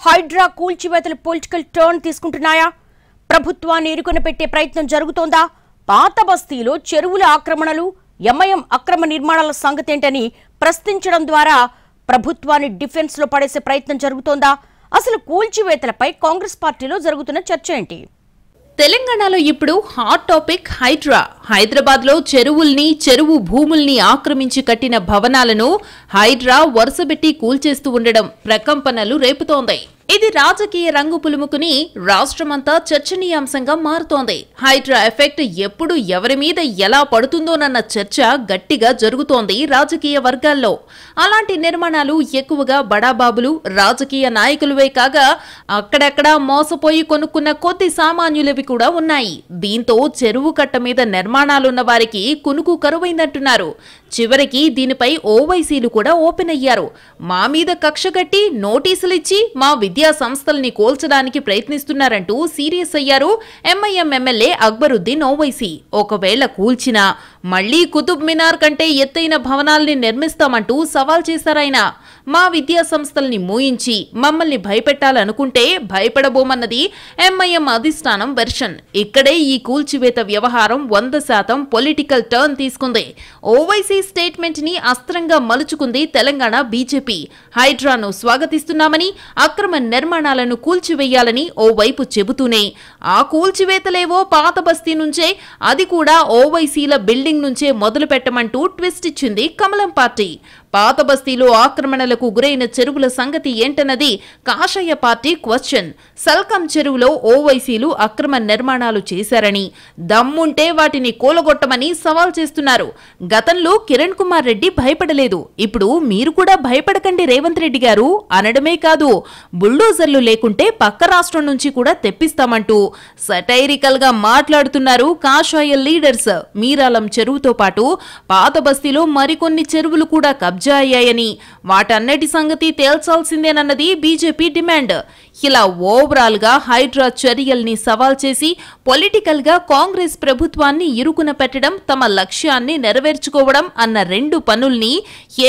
హైడ్రా కూల్చివేతలు political turn తీసుకుంటున్నాయా? ప్రభుత్వాన్ని ఇరుకున పెట్టే ప్రయత్నం జరుగుతోందా? పాత బస్తీలో చెరువుల ఆక్రమణలు, ఎంఐఎం అక్రమ నిర్మాణాల సంగతేంటని ప్రశ్నించడం ద్వారా ప్రభుత్వాన్ని డిఫెన్స్ లో పడేసే ప్రయత్నం జరుగుతోందా? అసలు కూల్చివేతలపై కాంగ్రెస్ పార్టీలో జరుగుతున్న చర్చ ఏంటి? తెలంగాణలో ఇప్పుడు హాట్ టాపిక్ హైడ్రా. హైదరాబాద్ లో చెరువు భూముల్ని ఆక్రమించి కట్టిన భవనాలను హైడ్రా వరుసబెట్టి కూల్చేస్తూ ఉండడం ప్రకంపనలు రేపుతోంది. ఇది రాజకీయ రంగు పులుముకుని రాష్ట్రమంతా చర్చనీయాంశంగా మారుతోంది. హైడ్రా ఎఫెక్ట్ ఎప్పుడు ఎవరి మీద ఎలా పడుతుందోనన్న చర్చ గట్టిగా జరుగుతోంది రాజకీయ వర్గాల్లో. అలాంటి నిర్మాణాలు ఎక్కువగా బడాబాబులు, రాజకీయ నాయకులువే కాగా అక్కడెక్కడా మోసపోయి కొనుక్కున్న కొద్ది సామాన్యులవి కూడా ఉన్నాయి. దీంతో చెరువు కట్ట మీద నిర్మాణాలున్న వారికి కునుకు కరువైందంటున్నారు. చివరికి దీనిపై ఓవైసీలు కూడా ఓపెన్ అయ్యారు. మా మీద కక్షగట్టి నోటీసులిచ్చి మా విద్యా సంస్థల్ని కోల్చడానికి ప్రయత్నిస్తున్నారంటూ సీరియస్ అయ్యారు ఎంఐఎం ఎమ్మెల్యే అక్బరుద్దీన్ ఓవైసీ. ఒకవేళ కూల్చినా మళ్లీ కుతుబ్ మినార్ కంటే ఎత్తైన భవనాల్ని నిర్మిస్తామంటూ సవాల్ చేశారాయన. మా విద్యా సంస్థల్ని మూయించి మమ్మల్ని భయపెట్టాలనుకుంటే భయపడబోమన్నది ఎంఐఎం అధిష్టానం వెర్షన్. ఇక్కడే ఈ కూల్చివేత వ్యవహారం 100% పొలిటికల్ టర్న్ తీసుకుంది. ఓవైసీ స్టేట్మెంట్ ని అస్త్రంగా మలుచుకుంది తెలంగాణ బీజేపీ. హైడ్రాను స్వాగతిస్తున్నామని, అక్రమ నిర్మాణాలను కూల్చివేయాలని ఓవైపు చెబుతూనే ఆ కూల్చివేతలేవో పాత బస్తీ నుంచే, అది కూడా ఓవైసీల బిల్డింగ్ నుంచే మొదలు పెట్టమంటూ ట్విస్ట్ ఇచ్చింది కమలం పార్టీ. పాత బస్తీలో ఆక్రమణలకు గురైన చెరువుల సంగతి ఏంటన్నది కాషాయ పార్టీ క్వశ్చన్. సల్కం చెరువులో ఓవైసీలు అక్రమ నిర్మాణాలు చేశారని, దమ్ముంటే వాటిని కూలగొట్టమని సవాల్ చేస్తున్నారు. గతంలో కిరణ్ కుమార్ రెడ్డి భయపడలేదు, ఇప్పుడు మీరు కూడా భయపడకండి రేవంత్ రెడ్డి గారు అనడమే కాదు, బుల్డోజర్లు లేకుంటే పక్క రాష్ట్రం నుంచి కూడా తెప్పిస్తామంటూ సటైరికల్ గా మాట్లాడుతున్నారు కాషాయ లీడర్స్. మీరాలం చెరువుతో పాటు పాత బస్తీలో మరికొన్ని చెరువులు కూడా కబ్జా అయ్యాయని, వాటన్నిటి సంగతి తేల్చాల్సిందేనన్నది బీజేపీ డిమాండ్. ఇలా ఓవరాల్ గా హైడ్రా చర్యల్ని సవాల్ చేసి పొలిటికల్ గా కాంగ్రెస్ ప్రభుత్వాన్ని ఇరుకున పెట్టడం, తమ లక్ష్యాన్ని నెరవేర్చుకోవడం అన్న రెండు పనుల్ని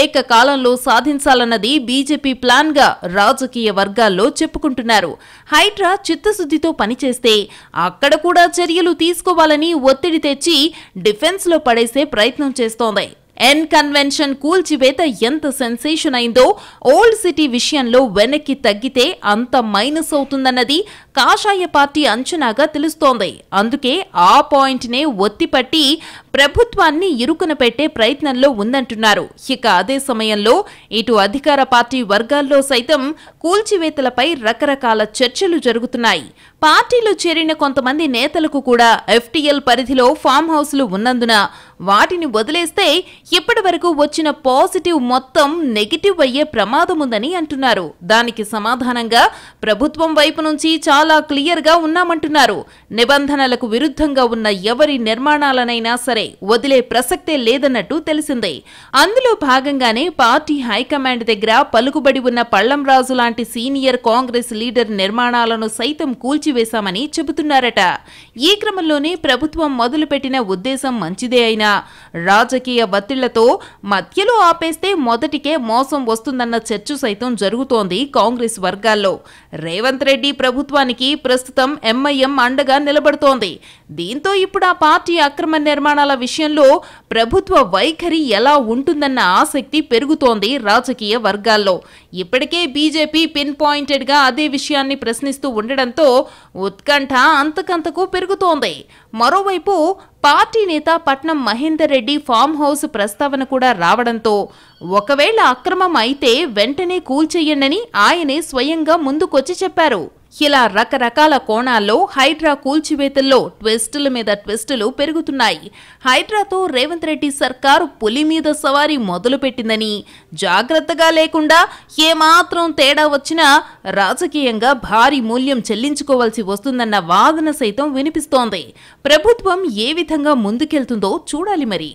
ఏకకాలంలో సాధించాలన్నది బీజేపీ ప్లాన్ గా రాజకీయ వర్గాల్లో చెప్పుకుంటున్నారు. హైడ్రా చిత్తశుద్ధితో పనిచేస్తే అక్కడ కూడా చర్యలు తీసుకోవాలని ఒత్తిడి తెచ్చి డిఫెన్స్ లో పడేసే ప్రయత్నం చేస్తోంది. ఎన్ కన్వెన్షన్ కూల్చివేత ఎంత సెన్సేషన్ అయిందో ఓల్డ్ సిటీ విషయంలో వెనక్కి తగ్గితే అంత మైనస్ అవుతుందన్నది కాషాయ పార్టీ అంచనాగా తెలుస్తోంది. అందుకే ఆ పాయింట్ నే ఒత్తిపట్టి ప్రభుత్వాన్ని ఇరుకున పెట్టే ప్రయత్నంలో ఉందంటున్నారు. ఇక అదే సమయంలో ఇటు అధికార పార్టీ వర్గాల్లో సైతం కూల్చివేతలపై రకరకాల చర్చలు జరుగుతున్నాయి. పార్టీలో చేరిన కొంతమంది నేతలకు కూడా ఎఫ్టీఎల్ పరిధిలో ఫామ్ హౌస్లు ఉన్నందున వాటిని వదిలేస్తే ఇప్పటి వరకు వచ్చిన పాజిటివ్ మొత్తం నెగిటివ్ అయ్యే ప్రమాదం ఉందని అంటున్నారు. దానికి సమాధానంగా ప్రభుత్వం వైపు నుంచి చాలా క్లియర్ గా ఉన్నామంటున్నారు. నిబంధనలకు విరుద్ధంగా ఉన్న ఎవరి నిర్మాణాలనైనా సరే వదిలే ప్రసక్తే లేదన్నట్టు తెలిసిందే. అందులో భాగంగానే పార్టీ హైకమాండ్ దగ్గర పలుకుబడి ఉన్న పళ్లంరాజు లాంటి సీనియర్ కాంగ్రెస్ లీడర్ నిర్మాణాలను సైతం కూల్చివేశామని చెబుతున్నారట. ఈ క్రమంలోనే ప్రభుత్వం మొదలుపెట్టిన ఉద్దేశం మంచిదే అయినా రాజకీయ ఒత్తిళ్లతో మధ్యలో ఆపేస్తే మొదటికే మోసం వస్తుందన్న చర్చ సైతం జరుగుతోంది కాంగ్రెస్ వర్గాల్లో. రేవంత్ రెడ్డి ప్రభుత్వానికి ప్రస్తుతం ఎంఐఎం అండగా నిలబడుతోంది. దీంతో ఇప్పుడు ఆ పార్టీ అక్రమ నిర్మాణాల విషయంలో ప్రభుత్వ వైఖరి ఎలా ఉంటుందన్న ఆసక్తి పెరుగుతోంది రాజకీయ వర్గాల్లో. ఇప్పటికే బీజేపీ పిన్ పాయింటెడ్ గా అదే విషయాన్ని ప్రశ్నిస్తూ ఉండడంతో ఉత్కంఠ అంతకంతకు పెరుగుతోంది. మరోవైపు పార్టీ నేత పట్నం మహేందర్ రెడ్డి ఫామ్ హౌస్ ప్రస్తావన కూడా రావడంతో ఒకవేళ అక్రమం అయితే వెంటనే కూల్చేయండని ఆయనే స్వయంగా ముందుకొచ్చి చెప్పారు. ఇలా రకరకాల కోణాల్లో హైడ్రా కూల్చివేతల్లో ట్విస్టుల మీద ట్విస్టులు పెరుగుతున్నాయి. హైడ్రాతో రేవంత్ రెడ్డి సర్కారు పులి మీద సవారీ మొదలుపెట్టిందని, జాగ్రత్తగా లేకుండా ఏమాత్రం తేడా వచ్చినా రాజకీయంగా భారీ మూల్యం చెల్లించుకోవాల్సి వస్తుందన్న వాదన సైతం వినిపిస్తోంది. ప్రభుత్వం ఏ విధంగా ముందుకెళ్తుందో చూడాలి మరి.